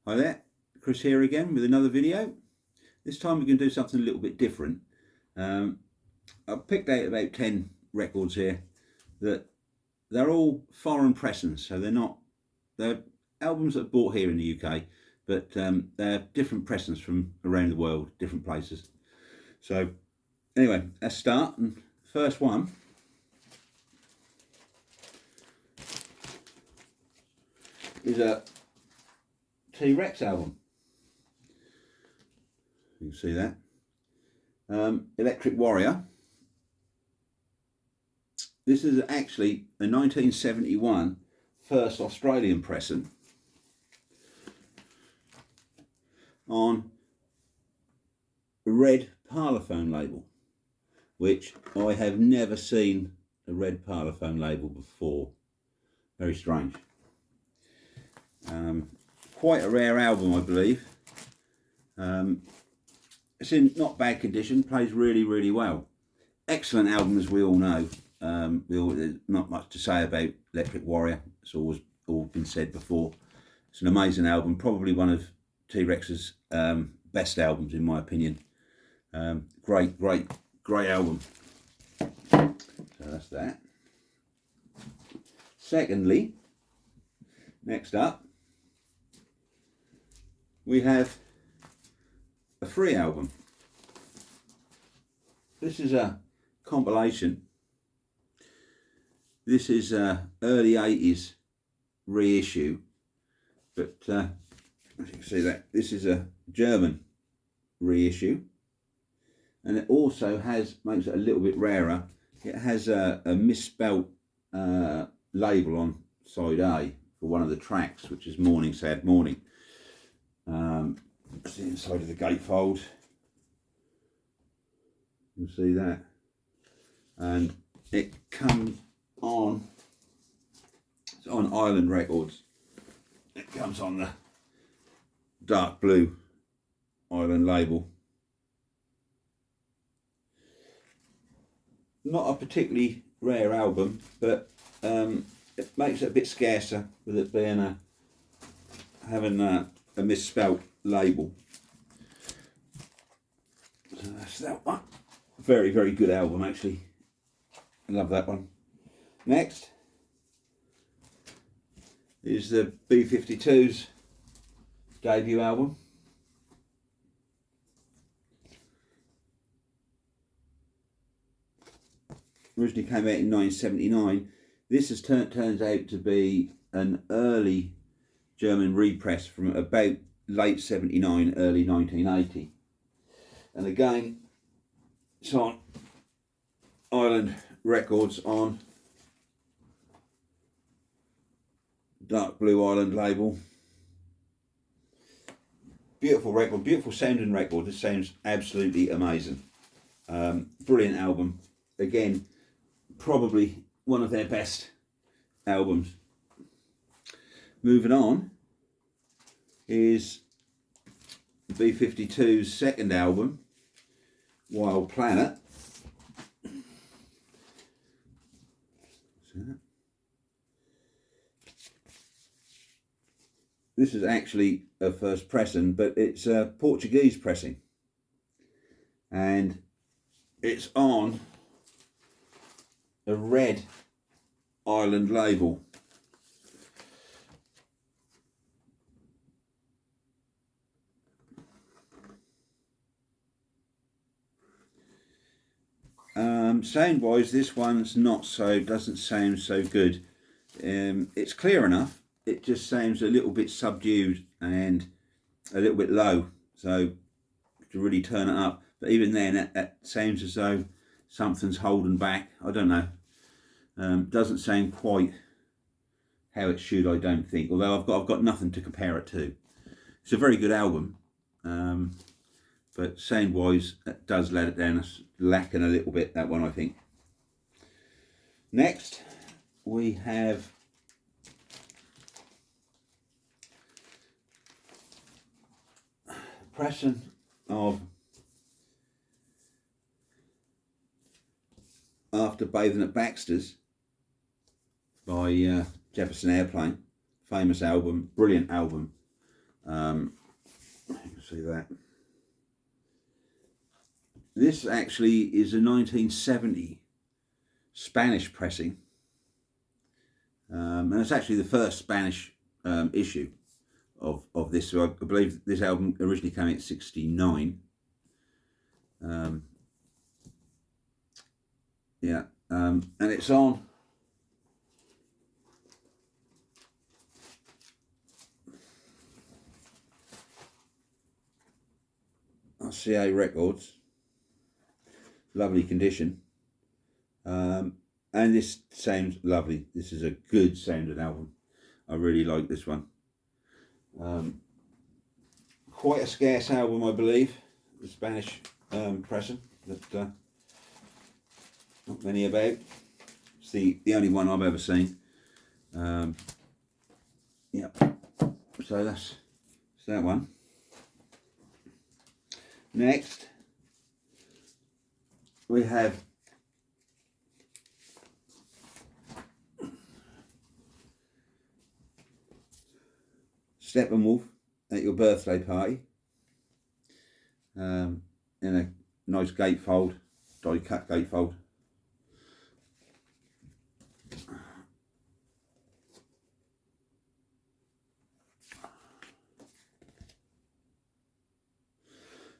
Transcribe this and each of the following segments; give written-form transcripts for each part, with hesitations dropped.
Hi there, Chris here again with another video. This time we're going to do something a little bit different. I've picked out about 10 records here that they're all foreign pressings, so they're albums that are bought here in the UK, but they're different pressings from around the world, different places. So anyway, let's start. And first one is a T-Rex album. You can see that. Electric Warrior. This is actually a 1971 first Australian pressing on a red Parlophone label, which I have never seen a red Parlophone label before. Very strange. Quite a rare album, I believe. It's in not bad condition, plays really well. Excellent album, as we all know. There's not much to say about Electric Warrior. It's always all been said before. It's an amazing album, probably one of T-Rex's best albums in my opinion. Great album. So that's that. Secondly, next up, we have a free album. This is a compilation. This is early 80s reissue, but as you can see, that this is a German reissue, and it also makes it a little bit rarer. It has a misspelt label on side A for one of the tracks, which is Morning Sad Morning. It's the inside of the gatefold. You can see that, and it comes on. It's on Island Records. It comes on the dark blue Island label. Not a particularly rare album, but it makes it a bit scarcer with it being having a misspelt label. So that's that one. Very good album, actually. I love that one. Next is the B-52's debut album. Originally came out in 1979. This turns out to be an early German repress from about late 79, early 1980. And again, it's on Island Records on dark blue Island label. Beautiful record, beautiful sounding record. This sounds absolutely amazing. Brilliant album. Again, probably one of their best albums. Moving on is B-52's second album, Wild Planet. This is actually a first pressing, but it's a Portuguese pressing, and it's on a red Island label. Sound wise, this one's doesn't sound so good. It's clear enough, it just sounds a little bit subdued and a little bit low, so to really turn it up, but even then that sounds as though something's holding back. I don't know. Doesn't sound quite how it should, I don't think, although I've got nothing to compare it to. It's a very good album, but sound wise it does let it down. It's lacking a little bit, that one, I think. Next we have pressing of After Bathing at Baxter's by Jefferson Airplane. Famous album, brilliant album. You can see that. This actually is a 1970 Spanish pressing, and it's actually the first Spanish issue of this. So I believe this album originally came in '69. Yeah, and it's on RCA Records. Lovely condition, and this sounds lovely. This is a good sounding album. I really like this one. Quite a scarce album, I believe, the Spanish pressing that not many about. It's the only one I've ever seen. Yeah, so that's that one. Next we have Steppenwolf at Your Birthday Party, in a nice gatefold, die cut gatefold.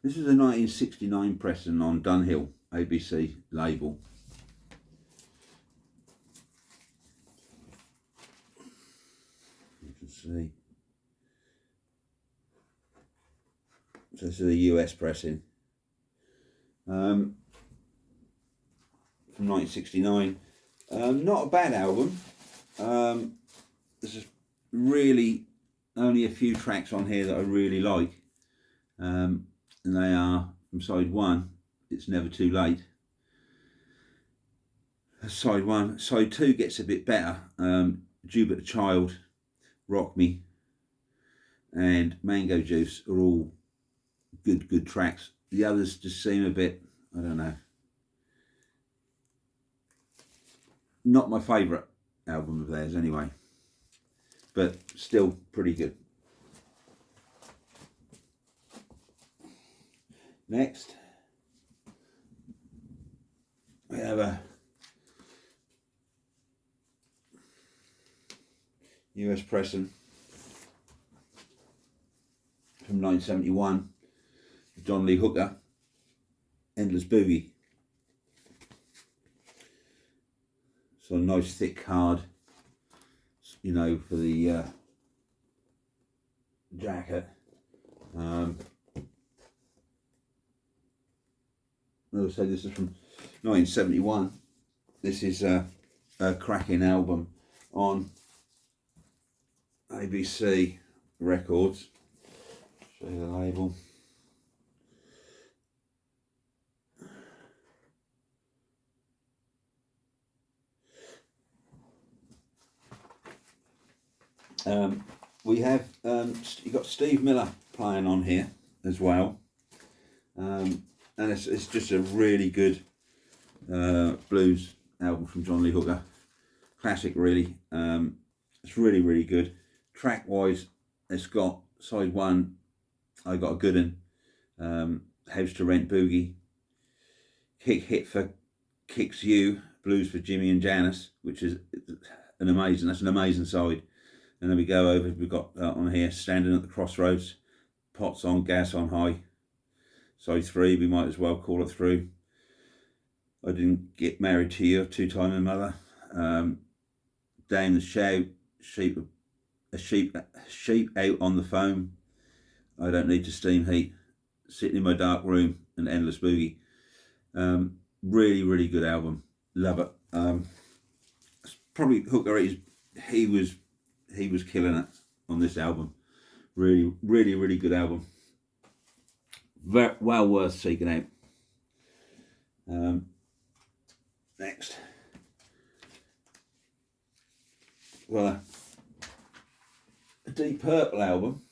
This is a 1969 pressing on Dunhill ABC label. You can see. So this is a US pressing from 1969. Not a bad album. This is really only a few tracks on here that I really like. And they are from side one, It's Never Too Late. That's side one. Side two gets a bit better. Jupiter Child, Rock Me, and Mango Juice are all good tracks. The others just seem a bit, I don't know, not my favourite album of theirs anyway, but still pretty good. Next, we have a US pressing from 1971, John Lee Hooker, Endless Boogie. So a nice thick card, you know, for the jacket. As I say, this is from 1971. This is a cracking album on ABC Records. Show you the label. We have you've got Steve Miller playing on here as well, and it's just a really good blues album from John Lee Hooker. Classic, really. It's really good. Track wise, it's got side one, I Got a Good Un, House to Rent Boogie, Kick Hit for Kicks You, Blues for Jimmy and Janice, which is an amazing side. And then we go over, we've got on here, Standing at the Crossroads, Pots on, Gas on High. Side three, we might as well call it through. I Didn't Get Married to You, Two Time and Mother. Dame the Shout, sheep Out on the Foam, I Don't Need to Steam Heat, Sitting in My Dark Room, and Endless Boogie. Really good album. Love it. Probably Hooker, he was killing it on this album. Really good album. Very well worth seeking out. Next, well, a Deep Purple album,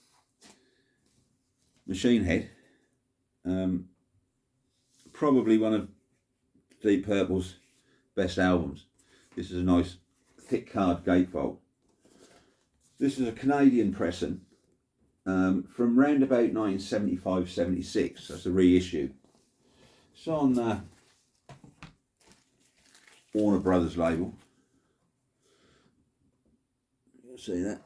Machine Head. Probably one of Deep Purple's best albums. This is a nice thick card gatefold. This is a Canadian pressing from round about 1975-76. That's a reissue. It's on Warner Brothers label. You'll see that.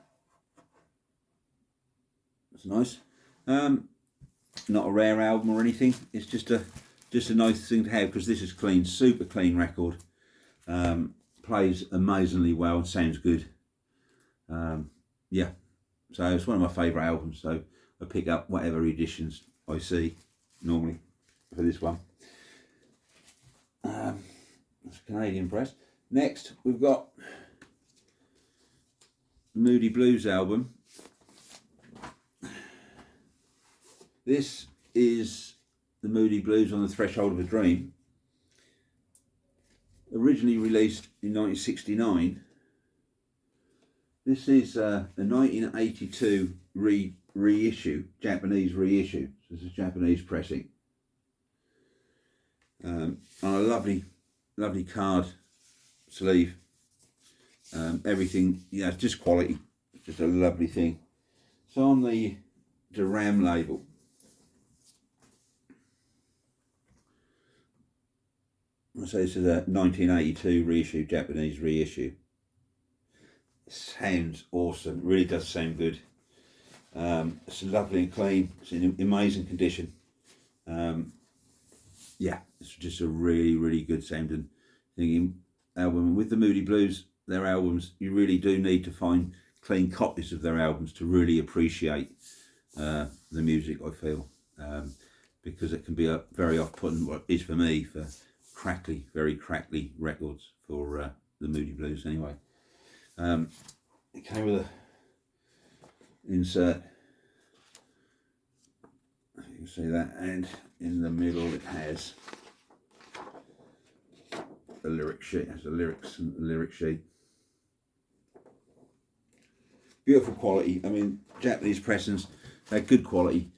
That's nice. Not a rare album or anything. It's just a nice thing to have, because this is clean, super clean record. Plays amazingly well and sounds good. Yeah, so it's one of my favourite albums. So I pick up whatever editions I see normally for this one. That's Canadian press. Next, we've got the Moody Blues album. This is the Moody Blues on the Threshold of a Dream. Originally released in 1969. This is a 1982 reissue, Japanese reissue. So it's a Japanese pressing. On a lovely card sleeve. Everything, it's just quality. It's just a lovely thing. So on the RAM label. So this is a 1982 reissue, Japanese reissue. It sounds awesome. It really does sound good. It's lovely and clean. It's in amazing condition. Yeah, it's just a really good sounding thing. Album. With the Moody Blues, their albums, you really do need to find clean copies of their albums to really appreciate the music, I feel, because it can be very off-putting, what it is for me, for very crackly records for the Moody Blues anyway. It came with a insert, you can see that, and in the middle it has a lyric sheet. It has the lyrics and the lyric sheet. Beautiful quality. I mean, Japanese pressings, they're good quality.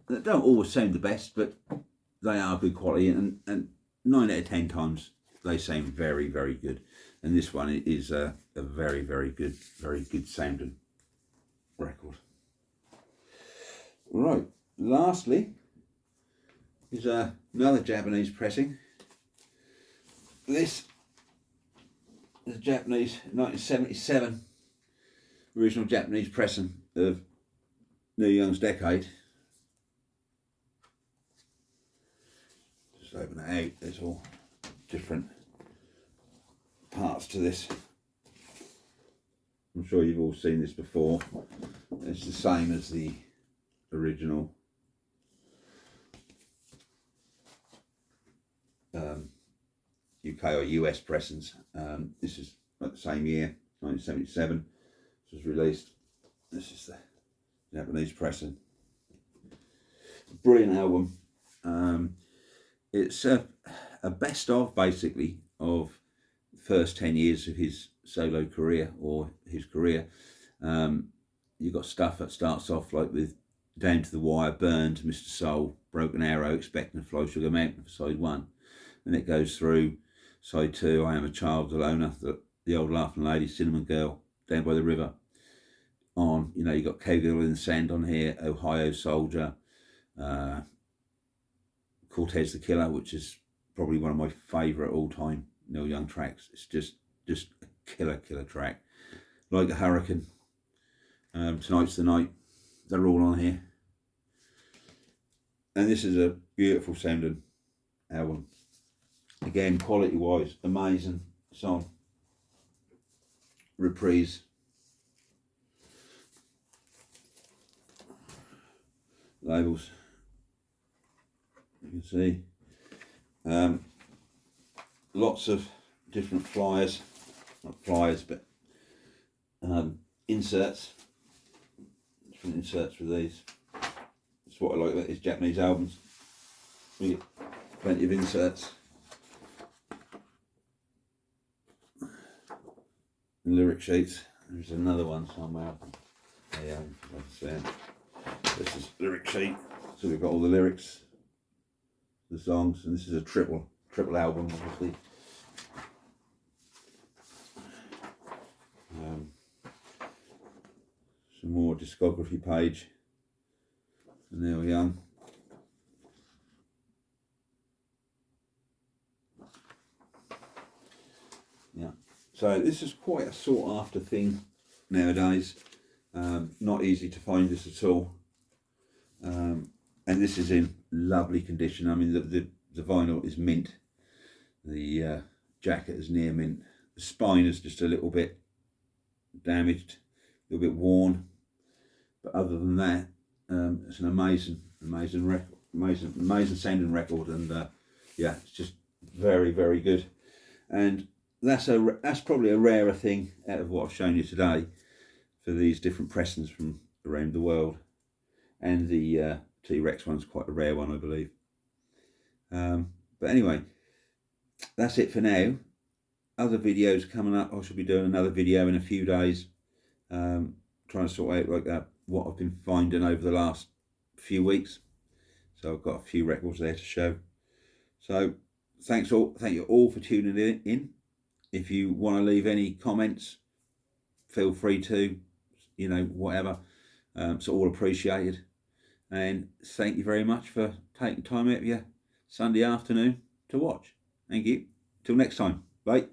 They don't always sound the best, but they are good quality, and 9 out of 10 times they sound very good. And this one is a very good sounding record. Right, lastly is another Japanese pressing. This is a Japanese 1977 original Japanese pressing of Neil Young's Decade. Just open it out, there's all different parts to this. I'm sure you've all seen this before. It's the same as the original UK or US pressings. This is at the same year, 1977. This was released. This is the Japanese pressing. Brilliant album. It's a best of, basically, of the first 10 years of his solo career, or his career. You've got stuff that starts off like with Down to the Wire, Burned, Mr. Soul, Broken Arrow, Expecting to Fly Sugar Mountain for side 1. And it goes through side 2, I Am a Child, The Loner, the Old Laughing Lady, Cinnamon Girl, Down by the River. On, you got Cowgirl in the Sand on here, Ohio Soldier, Cortez the Killer, which is probably one of my favourite all-time Neil Young tracks. It's just a killer track. Like a Hurricane, Tonight's the Night, they're all on here. And this is a beautiful sounding album. Again, quality-wise, amazing song. Reprise. Labels. You can see. Lots of different flyers. Not flyers, but inserts. Different inserts with these. That's what I like about these Japanese albums. We get plenty of inserts. And lyric sheets. There's another one somewhere. Yeah, this is lyric sheet. So we've got all the lyrics, the songs, and this is a triple album, obviously. Some more discography page. And there we are. Yeah, so this is quite a sought after thing nowadays. Not easy to find this at all. And this is in lovely condition. I mean, the vinyl is mint. The jacket is near mint. The spine is just a little bit damaged, a little bit worn. But other than that, it's an amazing record, amazing sounding record, and yeah, it's just very, very good. And that's probably a rarer thing out of what I've shown you today for these different pressings from around the world. And the T-Rex one's quite a rare one, I believe. But anyway, that's it for now. Other videos coming up. I shall be doing another video in a few days, trying to sort out like what I've been finding over the last few weeks. So I've got a few records there to show. So thank you all for tuning in. If you want to leave any comments, feel free to, whatever. It's all appreciated. And thank you very much for taking time out of your Sunday afternoon to watch. Thank you. Till next time. Bye.